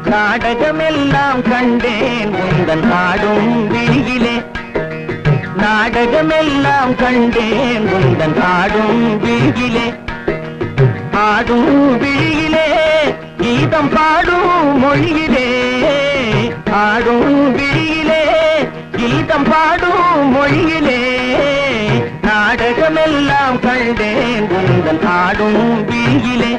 நாடகமெல்லாம் கண்டேன் உந்தன் ஆடும் விழியிலே. நாடகமெல்லாம் கண்டேன் உந்தன் ஆடும் விழியிலே. ஆடும் விழியிலே கீதம் பாடும் மொழியிலே. ஆடும் விழியிலே கீதம் பாடும் மொழியிலே. நாடகமெல்லாம் கண்டேன் உந்தன் ஆடும் விழியிலே.